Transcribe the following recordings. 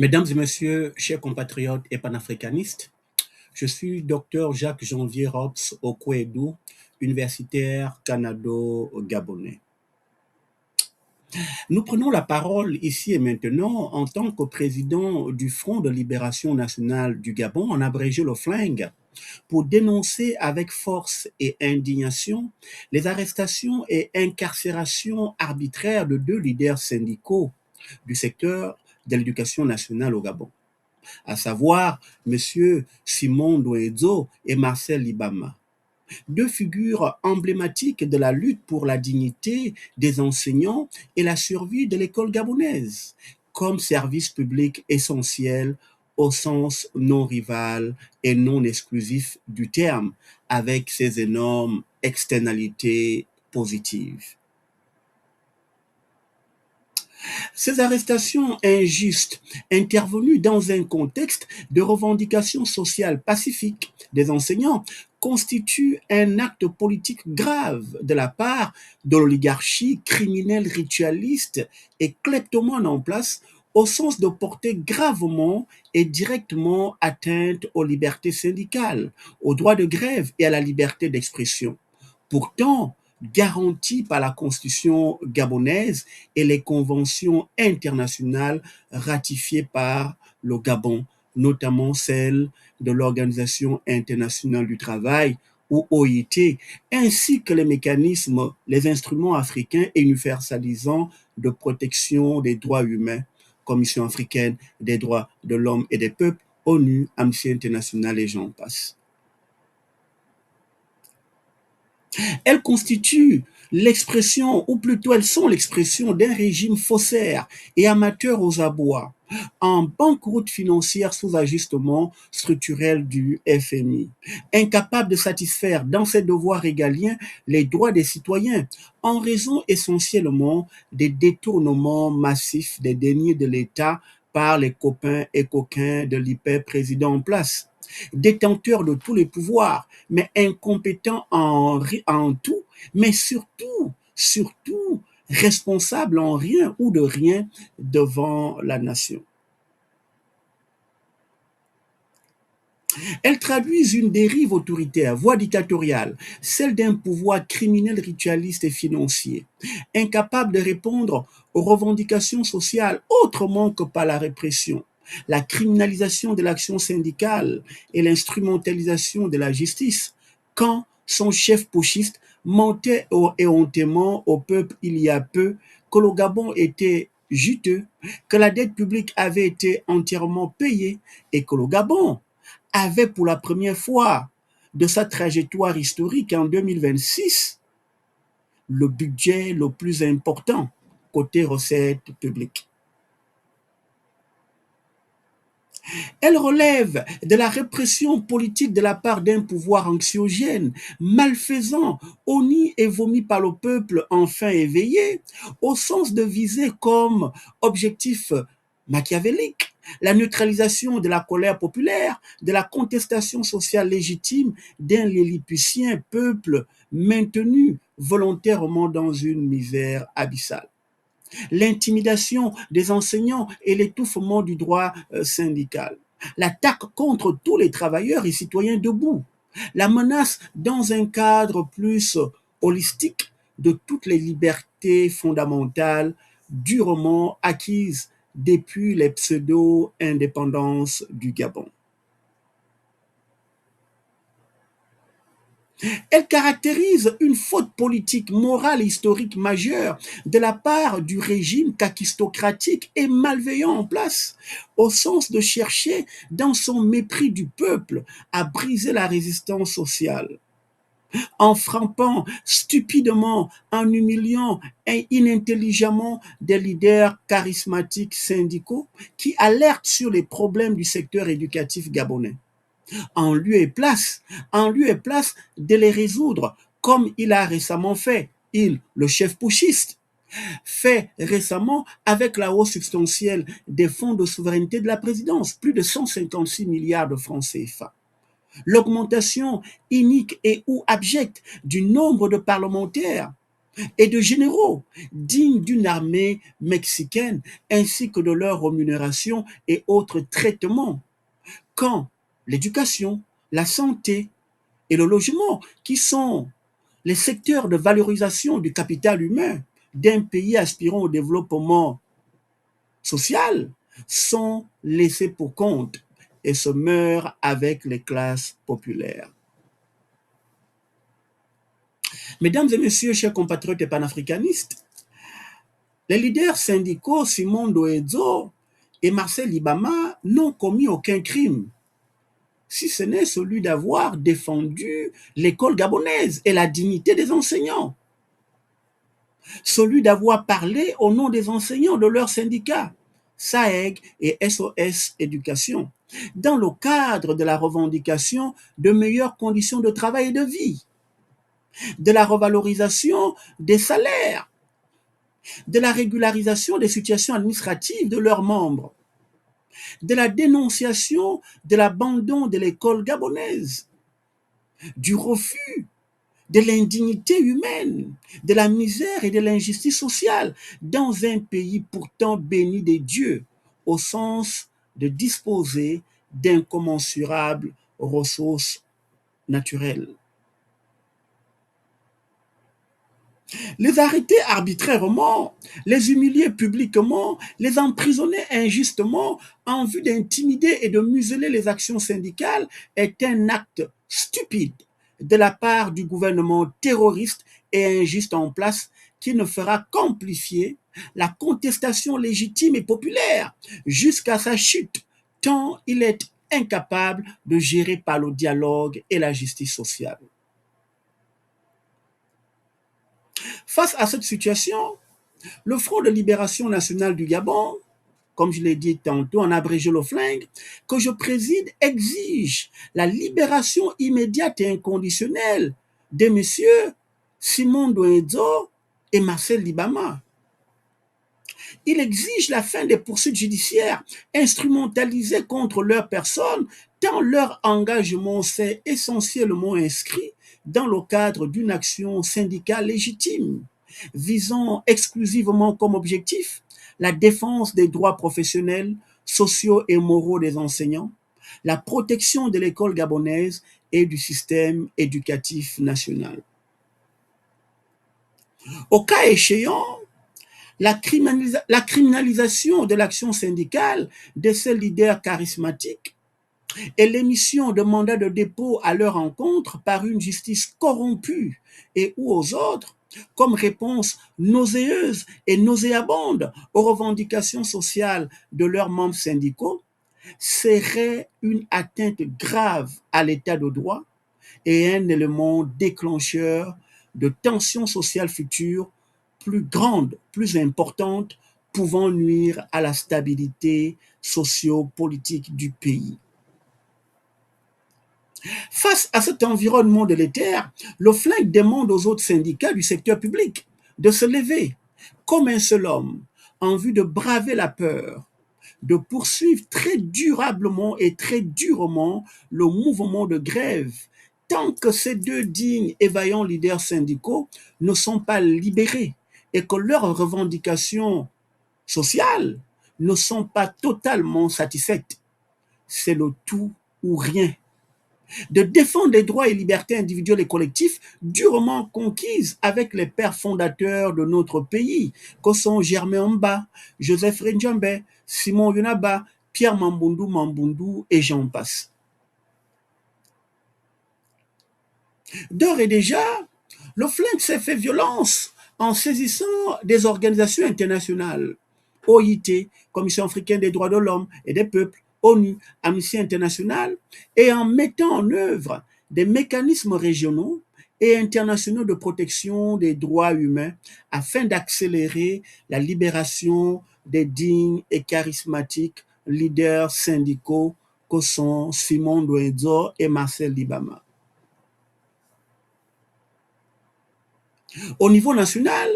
Mesdames et messieurs, chers compatriotes et panafricanistes, je suis Dr Jacques Janvier Robs Okwedou, universitaire canado-gabonais. Nous prenons la parole ici et maintenant en tant que président du Front de libération nationale du Gabon, en abrégé le FLING, pour dénoncer avec force et indignation les arrestations et incarcérations arbitraires de deux leaders syndicaux du secteur de l'éducation nationale au Gabon, à savoir M. Simon Doedzo et Marcel Libama, deux figures emblématiques de la lutte pour la dignité des enseignants et la survie de l'école gabonaise, comme service public essentiel au sens non rival et non exclusif du terme, avec ses énormes externalités positives. Ces arrestations injustes, intervenues dans un contexte de revendication sociale pacifique des enseignants, constituent un acte politique grave de la part de l'oligarchie criminelle ritualiste et kleptomane en place, au sens de porter gravement et directement atteinte aux libertés syndicales, aux droits de grève et à la liberté d'expression. Pourtant, garantie par la Constitution gabonaise et les conventions internationales ratifiées par le Gabon, notamment celle de l'Organisation internationale du travail, ou OIT, ainsi que les mécanismes, les instruments africains et universalisants de protection des droits humains, Commission africaine des droits de l'homme et des peuples, ONU, Amnesty International et j'en passe. Elles constituent l'expression, ou plutôt elles sont l'expression d'un régime faussaire et amateur aux abois, en banqueroute financière sous ajustement structurel du FMI, incapable de satisfaire dans ses devoirs régaliens les droits des citoyens, en raison essentiellement des détournements massifs des deniers de l'État par les copains et coquins de l'hyper président en place, détenteur de tous les pouvoirs, mais incompétent en tout, mais surtout responsable en rien ou de rien devant la nation. Elles traduisent une dérive autoritaire, voire dictatoriale, celle d'un pouvoir criminel, ritualiste et financier, incapable de répondre aux revendications sociales autrement que par la répression, la criminalisation de l'action syndicale et l'instrumentalisation de la justice, quand son chef putschiste mentait éhontément au peuple il y a peu que le Gabon était juteux, que la dette publique avait été entièrement payée et que le Gabon avait pour la première fois de sa trajectoire historique en 2026 le budget le plus important côté recettes publiques. Elle relève de la répression politique de la part d'un pouvoir anxiogène, malfaisant, honni et vomi par le peuple enfin éveillé, au sens de viser comme objectif machiavélique la neutralisation de la colère populaire, de la contestation sociale légitime d'un lilliputien peuple maintenu volontairement dans une misère abyssale, l'intimidation des enseignants et l'étouffement du droit syndical, l'attaque contre tous les travailleurs et citoyens debout, la menace dans un cadre plus holistique de toutes les libertés fondamentales durement acquises depuis les pseudo-indépendances du Gabon. Elle caractérise une faute politique, morale et historique majeure de la part du régime kakistocratique et malveillant en place, au sens de chercher, dans son mépris du peuple, à briser la résistance sociale, en frappant stupidement, en humiliant et inintelligemment des leaders charismatiques syndicaux qui alertent sur les problèmes du secteur éducatif gabonais, en lieu et place de les résoudre, comme il a récemment fait, le chef putschiste, fait récemment avec la hausse substantielle des fonds de souveraineté de la présidence, plus de 156 milliards de francs CFA. L'augmentation inique et ou abjecte du nombre de parlementaires et de généraux dignes d'une armée mexicaine, ainsi que de leur rémunération et autres traitements, quand l'éducation, la santé et le logement, qui sont les secteurs de valorisation du capital humain d'un pays aspirant au développement social, sont laissés pour compte et se meurent avec les classes populaires. Mesdames et messieurs, chers compatriotes et panafricanistes, les leaders syndicaux Simon Doezo et Marcel Libama n'ont commis aucun crime, si ce n'est celui d'avoir défendu l'école gabonaise et la dignité des enseignants, celui d'avoir parlé au nom des enseignants de leurs syndicats, SAEG et SOS Éducation, dans le cadre de la revendication de meilleures conditions de travail et de vie, de la revalorisation des salaires, de la régularisation des situations administratives de leurs membres, de la dénonciation de l'abandon de l'école gabonaise, du refus de l'indignité humaine, de la misère et de l'injustice sociale dans un pays pourtant béni des dieux, au sens de disposer d'incommensurables ressources naturelles. Les arrêter arbitrairement, les humilier publiquement, les emprisonner injustement en vue d'intimider et de museler les actions syndicales est un acte stupide de la part du gouvernement terroriste et injuste en place qui ne fera qu'amplifier la contestation légitime et populaire jusqu'à sa chute, tant il est incapable de gérer par le dialogue et la justice sociale. Face à cette situation, le Front de libération nationale du Gabon, comme je l'ai dit tantôt en abrégé le flingue, que je préside, exige la libération immédiate et inconditionnelle des messieurs Simon Doezo et Marcel Libama. Il exige la fin des poursuites judiciaires instrumentalisées contre leur personne, tant leur engagement s'est essentiellement inscrit dans le cadre d'une action syndicale légitime, visant exclusivement comme objectif la défense des droits professionnels, sociaux et moraux des enseignants, la protection de l'école gabonaise et du système éducatif national. Au cas échéant, la criminalisation de l'action syndicale de ces leaders charismatiques et l'émission de mandats de dépôt à leur encontre par une justice corrompue et ou aux autres, comme réponse nauséeuse et nauséabonde aux revendications sociales de leurs membres syndicaux, serait une atteinte grave à l'état de droit et un élément déclencheur de tensions sociales futures plus grandes, plus importantes, pouvant nuire à la stabilité socio-politique du pays. Face à cet environnement délétère, le flingue demande aux autres syndicats du secteur public de se lever comme un seul homme en vue de braver la peur, de poursuivre très durablement et très durement le mouvement de grève tant que ces deux dignes et vaillants leaders syndicaux ne sont pas libérés et que leurs revendications sociales ne sont pas totalement satisfaites. C'est le tout ou rien. De défendre les droits et libertés individuelles et collectifs durement conquises avec les pères fondateurs de notre pays, que sont Germain Mba, Joseph Renjambe, Simon Yunaba, Pierre Mambundu et j'en passe. D'ores et déjà, le flingue s'est fait violence en saisissant des organisations internationales, OIT, Commission africaine des droits de l'homme et des peuples, ONU, Amnesty International, et en mettant en œuvre des mécanismes régionaux et internationaux de protection des droits humains afin d'accélérer la libération des dignes et charismatiques leaders syndicaux que sont Simon Doezo et Marcel Libama. Au niveau national,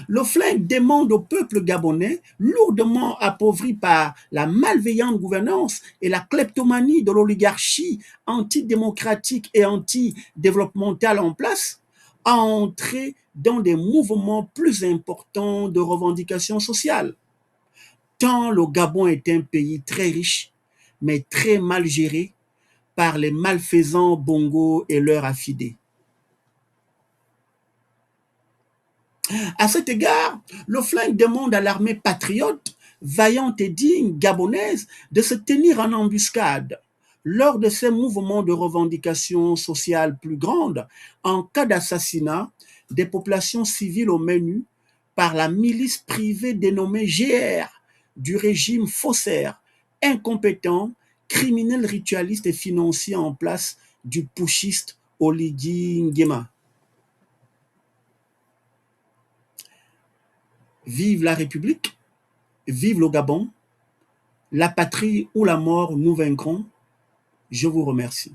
le flingue demande au peuple gabonais, lourdement appauvri par la malveillante gouvernance et la kleptomanie de l'oligarchie antidémocratique et antidéveloppementale en place, à entrer dans des mouvements plus importants de revendication sociale. Tant le Gabon est un pays très riche, mais très mal géré par les malfaisants Bongo et leurs affidés. À cet égard, le flingue demande à l'armée patriote, vaillante et digne gabonaise, de se tenir en embuscade lors de ces mouvements de revendication sociale plus grandes en cas d'assassinat des populations civiles au menu par la milice privée dénommée GR du régime faussaire, incompétent, criminel ritualiste et financier en place du putschiste Oligui Nguema. Vive la République, vive le Gabon, la patrie ou la mort, nous vaincrons. Je vous remercie.